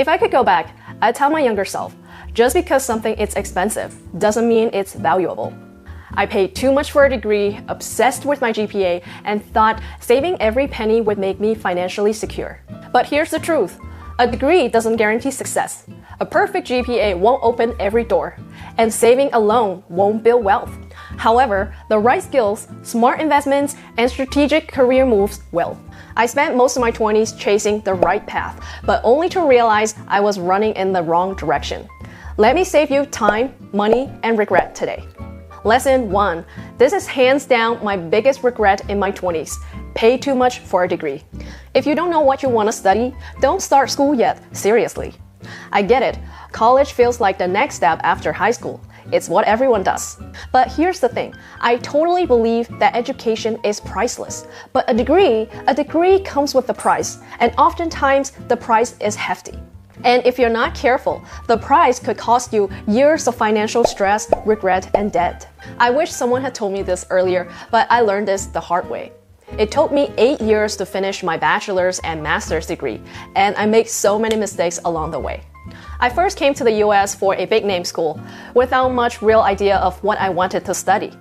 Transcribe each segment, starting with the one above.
If I could go back, I'd tell my younger self, just because something is expensive doesn't mean it's valuable. I paid too much for a degree, obsessed with my GPA, and thought saving every penny would make me financially secure. But here's the truth. A degree doesn't guarantee success. A perfect GPA won't open every door, and saving alone won't build wealth. However, the right skills, smart investments, and strategic career moves will. I spent most of my 20s chasing the right path, but only to realize I was running in the wrong direction. Let me save you time, money, and regret today. Lesson 1. This is hands down my biggest regret in my 20s. Pay too much for a degree. If you don't know what you want to study, don't start school yet, seriously. I get it. College feels like the next step after high school. It's what everyone does. But here's the thing. I totally believe that education is priceless. But a degree comes with a price, and oftentimes the price is hefty. And if you're not careful, the price could cost you years of financial stress, regret, and debt. I wish someone had told me this earlier, but I learned this the hard way. It took me 8 years to finish my bachelor's and master's degree, and I made so many mistakes along the way. I first came to the US for a big-name school without much real idea of what I wanted to study.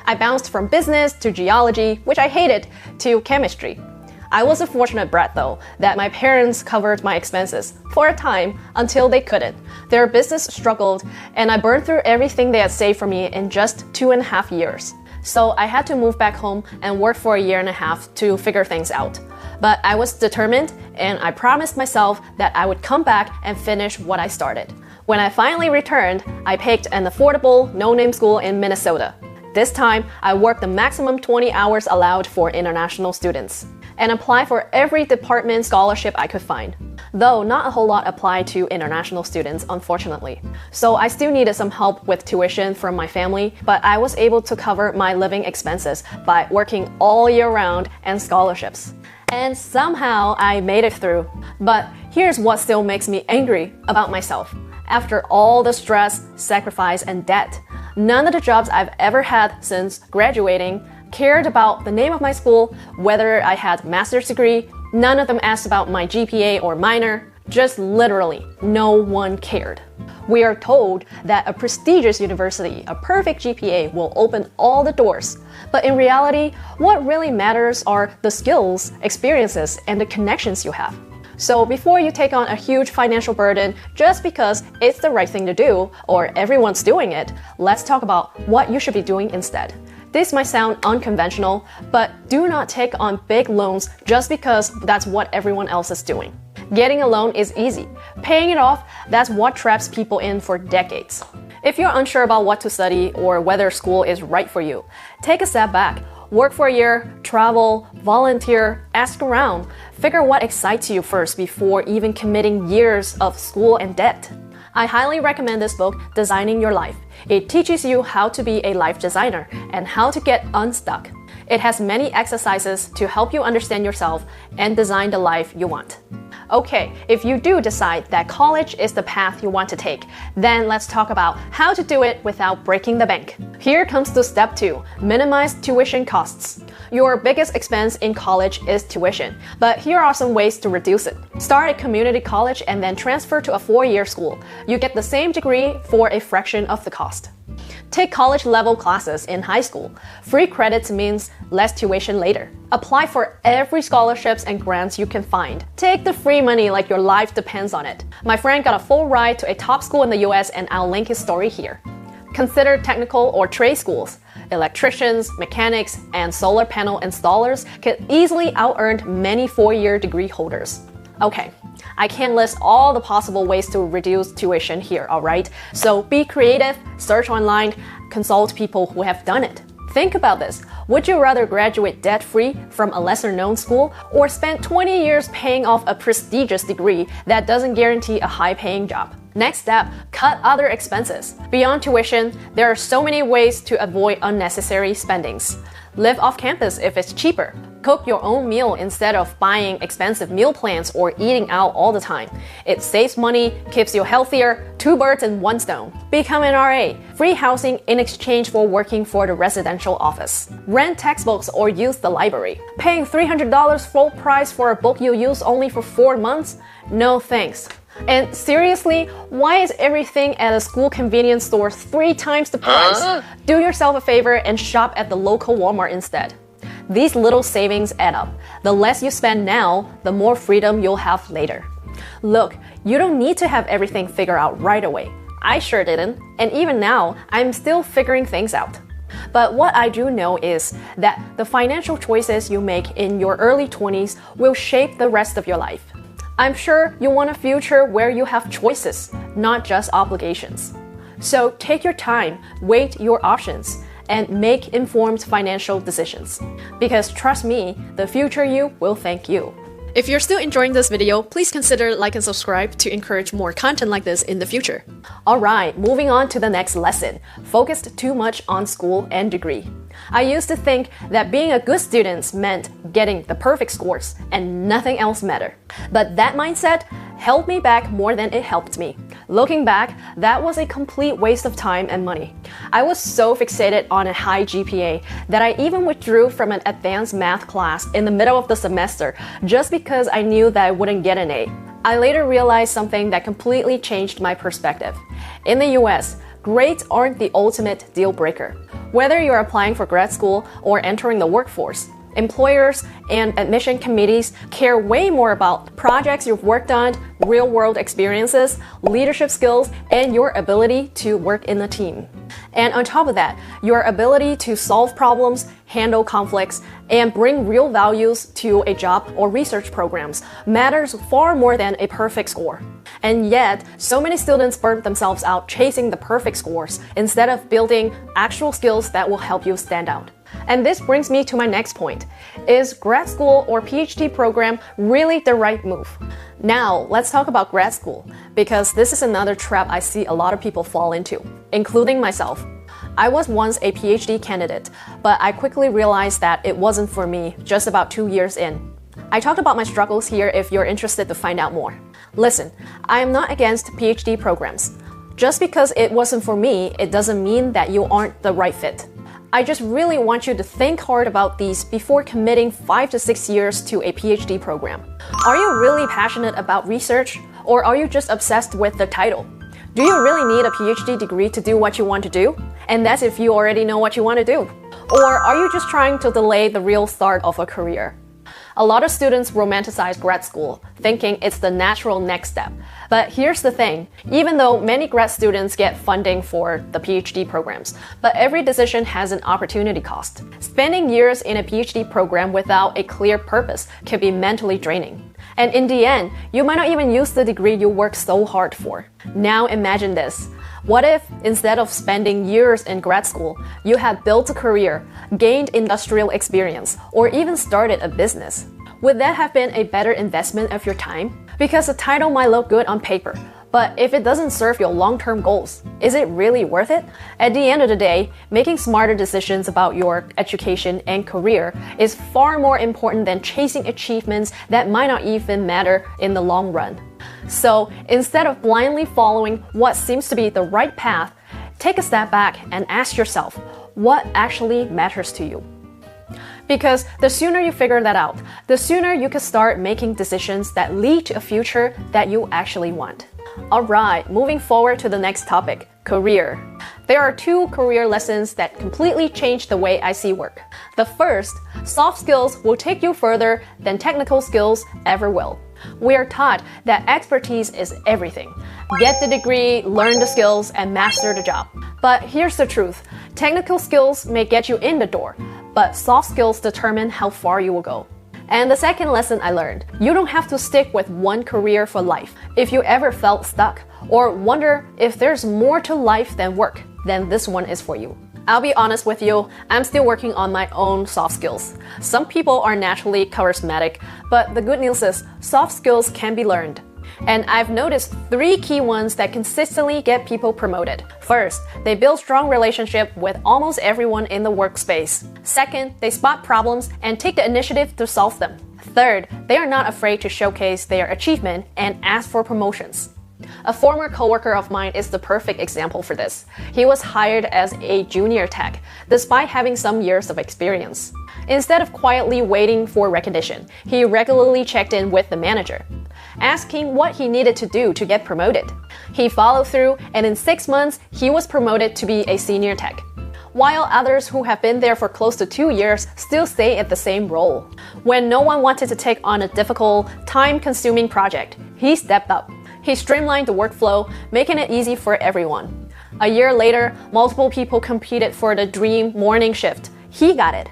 I bounced from business to geology, which I hated, to chemistry. I was a fortunate brat though, that my parents covered my expenses for a time until they couldn't. Their business struggled, and I burned through everything they had saved for me in just 2.5 years. So I had to move back home and work for a year and a half to figure things out. But I was determined, and I promised myself that I would come back and finish what I started. When I finally returned, I picked an affordable, no-name school in Minnesota. This time, I worked the maximum 20 hours allowed for international students, and applied for every department scholarship I could find. Though not a whole lot applied to international students, unfortunately. So I still needed some help with tuition from my family, but I was able to cover my living expenses by working all year round and scholarships. And somehow I made it through. But here's what still makes me angry about myself. After all the stress, sacrifice, and debt, none of the jobs I've ever had since graduating cared about the name of my school, whether I had a master's degree. None of them asked about my GPA or minor. Just literally no one cared. We are told that a prestigious university, a perfect GPA, will open all the doors. But in reality, what really matters are the skills, experiences, and the connections you have. So before you take on a huge financial burden just because it's the right thing to do or everyone's doing it, let's talk about what you should be doing instead. This might sound unconventional, but do not take on big loans just because that's what everyone else is doing. Getting a loan is easy. Paying it off, that's what traps people in for decades. If you're unsure about what to study or whether school is right for you, take a step back. Work for a year, travel, volunteer, ask around. Figure what excites you first before even committing years of school and debt. I highly recommend this book, Designing Your Life. It teaches you how to be a life designer and how to get unstuck. It has many exercises to help you understand yourself and design the life you want. Okay, if you do decide that college is the path you want to take, then let's talk about how to do it without breaking the bank. Here comes to step 2, minimize tuition costs. Your biggest expense in college is tuition, but here are some ways to reduce it. Start at community college and then transfer to a 4-year school. You get the same degree for a fraction of the cost. Take college-level classes in high school. Free credits means less tuition later. Apply for every scholarships and grants you can find. Take the free money like your life depends on it. My friend got a full ride to a top school in the US, and I'll link his story here. Consider technical or trade schools. Electricians, mechanics, and solar panel installers can easily out-earn many 4-year degree holders. Okay, I can't list all the possible ways to reduce tuition here, alright? So be creative, search online, consult people who have done it. Think about this. Would you rather graduate debt-free from a lesser-known school or spend 20 years paying off a prestigious degree that doesn't guarantee a high-paying job? Next step, cut other expenses. Beyond tuition, there are so many ways to avoid unnecessary spendings. Live off campus if it's cheaper. Cook your own meal instead of buying expensive meal plans or eating out all the time. It saves money, keeps you healthier, 2 birds in 1 stone. Become an RA. Free housing in exchange for working for the residential office. Rent textbooks or use the library. Paying $300 full price for a book you use only for 4 months? No thanks. And seriously, why is everything at a school convenience store 3 times the price? Do yourself a favor and shop at the local Walmart instead. These little savings add up. The less you spend now, the more freedom you'll have later. Look, you don't need to have everything figured out right away. I sure didn't, and even now, I'm still figuring things out. But what I do know is that the financial choices you make in your early 20s will shape the rest of your life. I'm sure you want a future where you have choices, not just obligations. So take your time, weigh your options, and make informed financial decisions. Because trust me, the future you will thank you. If you're still enjoying this video, please consider like and subscribe to encourage more content like this in the future. Alright, moving on to the next lesson. Focused too much on school and degree. I used to think that being a good student meant getting the perfect scores and nothing else mattered. But that mindset held me back more than it helped me. Looking back, that was a complete waste of time and money. I was so fixated on a high GPA that I even withdrew from an advanced math class in the middle of the semester just because I knew that I wouldn't get an A. I later realized something that completely changed my perspective. In the US, grades aren't the ultimate deal breaker. Whether you're applying for grad school or entering the workforce, employers and admission committees care way more about projects you've worked on, real-world experiences, leadership skills, and your ability to work in a team. And on top of that, your ability to solve problems, handle conflicts, and bring real values to a job or research programs matters far more than a perfect score. And yet, so many students burn themselves out chasing the perfect scores instead of building actual skills that will help you stand out. And this brings me to my next point. Is grad school or PhD program really the right move? Now, let's talk about grad school, because this is another trap I see a lot of people fall into, including myself. I was once a PhD candidate, but I quickly realized that it wasn't for me just about 2 years in. I talked about my struggles here if you're interested to find out more. Listen, I am not against PhD programs. Just because it wasn't for me, it doesn't mean that you aren't the right fit. I just really want you to think hard about these before committing 5 to 6 years to a PhD program. Are you really passionate about research, or are you just obsessed with the title? Do you really need a PhD degree to do what you want to do? And that's if you already know what you want to do. Or are you just trying to delay the real start of a career? A lot of students romanticize grad school, thinking it's the natural next step. But here's the thing, even though many grad students get funding for the PhD programs, but every decision has an opportunity cost. Spending years in a PhD program without a clear purpose can be mentally draining. And in the end, you might not even use the degree you worked so hard for. Now imagine this. What if, instead of spending years in grad school, you had built a career, gained industrial experience, or even started a business? Would that have been a better investment of your time? Because the title might look good on paper, but if it doesn't serve your long-term goals, is it really worth it? At the end of the day, making smarter decisions about your education and career is far more important than chasing achievements that might not even matter in the long run. So instead of blindly following what seems to be the right path, take a step back and ask yourself, what actually matters to you? Because the sooner you figure that out, the sooner you can start making decisions that lead to a future that you actually want. Alright, moving forward to the next topic, career. There are 2 career lessons that completely change the way I see work. The first, soft skills will take you further than technical skills ever will. We are taught that expertise is everything. Get the degree, learn the skills, and master the job. But here's the truth. Technical skills may get you in the door, but soft skills determine how far you will go. And the second lesson I learned, you don't have to stick with one career for life. If you ever felt stuck or wonder if there's more to life than work, then this one is for you. I'll be honest with you, I'm still working on my own soft skills. Some people are naturally charismatic, but the good news is soft skills can be learned. And I've noticed 3 key ones that consistently get people promoted. First, they build strong relationship with almost everyone in the workspace. Second, they spot problems and take the initiative to solve them. Third, they are not afraid to showcase their achievement and ask for promotions. A former coworker of mine is the perfect example for this. He was hired as a junior tech, despite having some years of experience. Instead of quietly waiting for recognition, he regularly checked in with the manager. asking what he needed to do to get promoted. He followed through, and in 6 months, he was promoted to be a senior tech, while others who have been there for close to 2 years still stay at the same role. When no one wanted to take on a difficult, time-consuming project, he stepped up. He streamlined the workflow, making it easy for everyone. A year later, multiple people competed for the dream morning shift. He got it.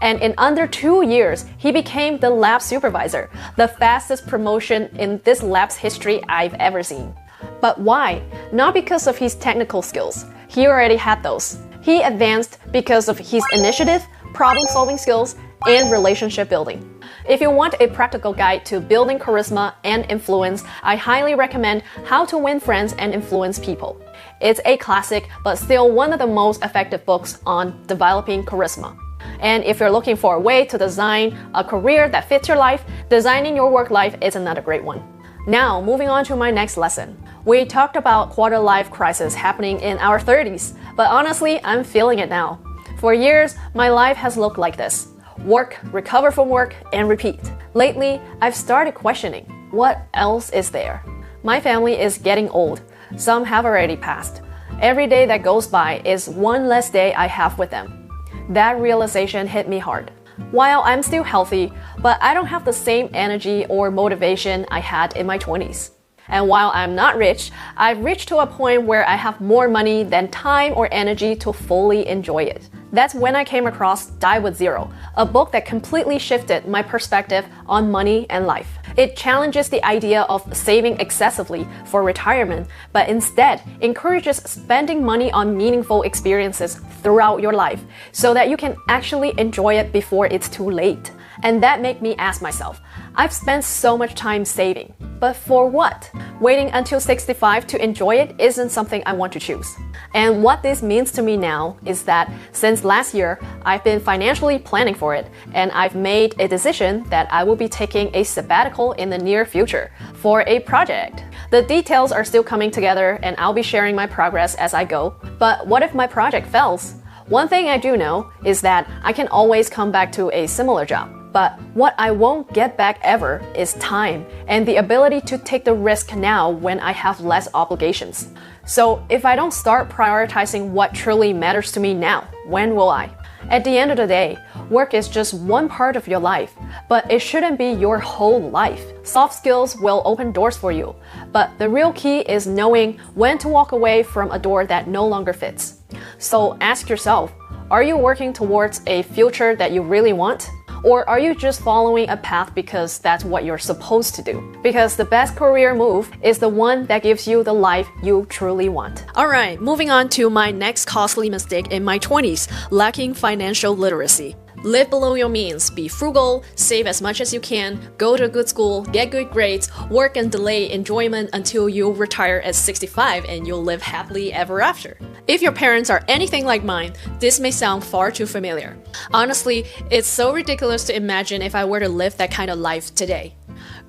And in under 2 years, he became the lab supervisor, the fastest promotion in this lab's history I've ever seen. But why? Not because of his technical skills. He already had those. He advanced because of his initiative, problem-solving skills, and relationship building. If you want a practical guide to building charisma and influence, I highly recommend How to Win Friends and Influence People. It's a classic, but still one of the most effective books on developing charisma. And if you're looking for a way to design a career that fits your life, designing your work life is another great one. Now, moving on to my next lesson. We talked about quarter-life crisis happening in our 30s, but honestly, I'm feeling it now. For years, my life has looked like this. Work, recover from work, and repeat. Lately, I've started questioning, what else is there? My family is getting old. Some have already passed. Every day that goes by is one less day I have with them. That realization hit me hard. While I'm still healthy, but I don't have the same energy or motivation I had in my 20s. And while I'm not rich, I've reached to a point where I have more money than time or energy to fully enjoy it. That's when I came across Die with Zero, a book that completely shifted my perspective on money and life. It challenges the idea of saving excessively for retirement, but instead encourages spending money on meaningful experiences throughout your life so that you can actually enjoy it before it's too late. And that made me ask myself, I've spent so much time saving, but for what? Waiting until 65 to enjoy it isn't something I want to choose. And what this means to me now is that since last year, I've been financially planning for it, and I've made a decision that I will be taking a sabbatical in the near future for a project. The details are still coming together, and I'll be sharing my progress as I go. But what if my project fails? One thing I do know is that I can always come back to a similar job. But what I won't get back ever is time and the ability to take the risk now when I have less obligations. So if I don't start prioritizing what truly matters to me now, when will I? At the end of the day, work is just one part of your life, but it shouldn't be your whole life. Soft skills will open doors for you, but the real key is knowing when to walk away from a door that no longer fits. So ask yourself, are you working towards a future that you really want? Or are you just following a path because that's what you're supposed to do? Because the best career move is the one that gives you the life you truly want. Alright, moving on to my next costly mistake in my 20s, lacking financial literacy. Live below your means, be frugal, save as much as you can, go to a good school, get good grades, work and delay enjoyment until you retire at 65 and you'll live happily ever after. If your parents are anything like mine, this may sound far too familiar. Honestly, it's so ridiculous to imagine if I were to live that kind of life today.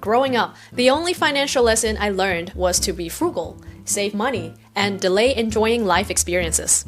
Growing up, the only financial lesson I learned was to be frugal, save money, and delay enjoying life experiences.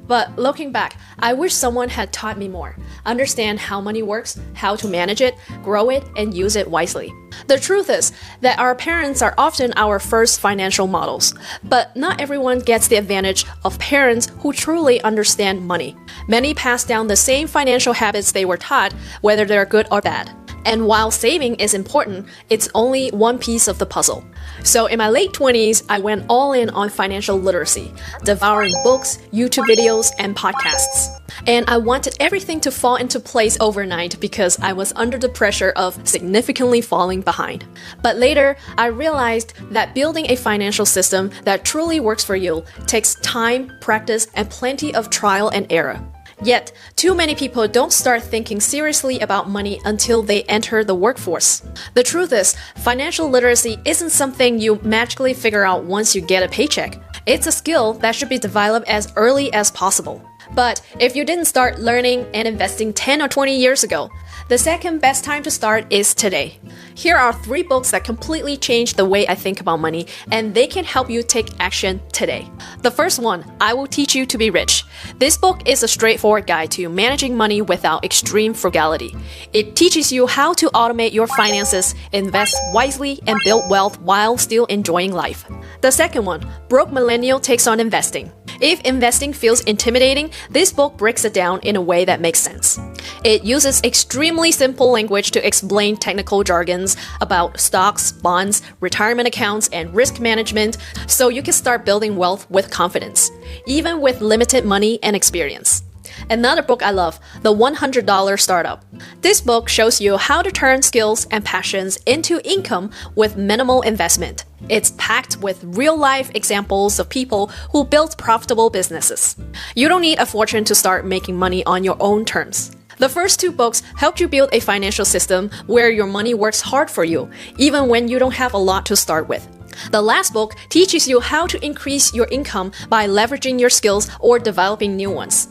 But looking back, I wish someone had taught me more. Understand how money works, how to manage it, grow it, and use it wisely. The truth is that our parents are often our first financial models, but not everyone gets the advantage of parents who truly understand money. Many pass down the same financial habits they were taught, whether they're good or bad. And while saving is important, it's only one piece of the puzzle. So in my late 20s, I went all in on financial literacy, devouring books, YouTube videos, and podcasts. And I wanted everything to fall into place overnight because I was under the pressure of significantly falling behind. But later, I realized that building a financial system that truly works for you takes time, practice, and plenty of trial and error. Yet, too many people don't start thinking seriously about money until they enter the workforce. The truth is, financial literacy isn't something you magically figure out once you get a paycheck. It's a skill that should be developed as early as possible. But if you didn't start learning and investing 10 or 20 years ago, the second best time to start is today. Here are 3 books that completely changed the way I think about money, and they can help you take action today. The first one, I Will Teach You to Be Rich. This book is a straightforward guide to managing money without extreme frugality. It teaches you how to automate your finances, invest wisely, and build wealth while still enjoying life. The second one, Broke Millennial Takes on Investing. If investing feels intimidating, this book breaks it down in a way that makes sense. It uses extremely simple language to explain technical jargons about stocks, bonds, retirement accounts, and risk management, so you can start building wealth with confidence, even with limited money and experience. Another book I love, The $100 Startup. This book shows you how to turn skills and passions into income with minimal investment. It's packed with real-life examples of people who built profitable businesses. You don't need a fortune to start making money on your own terms. The first 2 books helped you build a financial system where your money works hard for you, even when you don't have a lot to start with. The last book teaches you how to increase your income by leveraging your skills or developing new ones.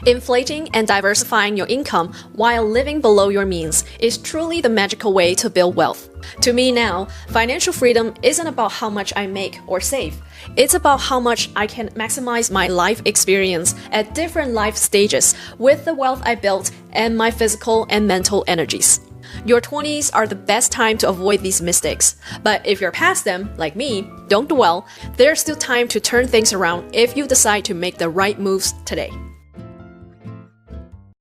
Inflating and diversifying your income while living below your means is truly the magical way to build wealth. To me now, financial freedom isn't about how much I make or save. It's about how much I can maximize my life experience at different life stages with the wealth I built and my physical and mental energies. Your 20s are the best time to avoid these mistakes. But if you're past them, like me, don't dwell. There's still time to turn things around if you decide to make the right moves today.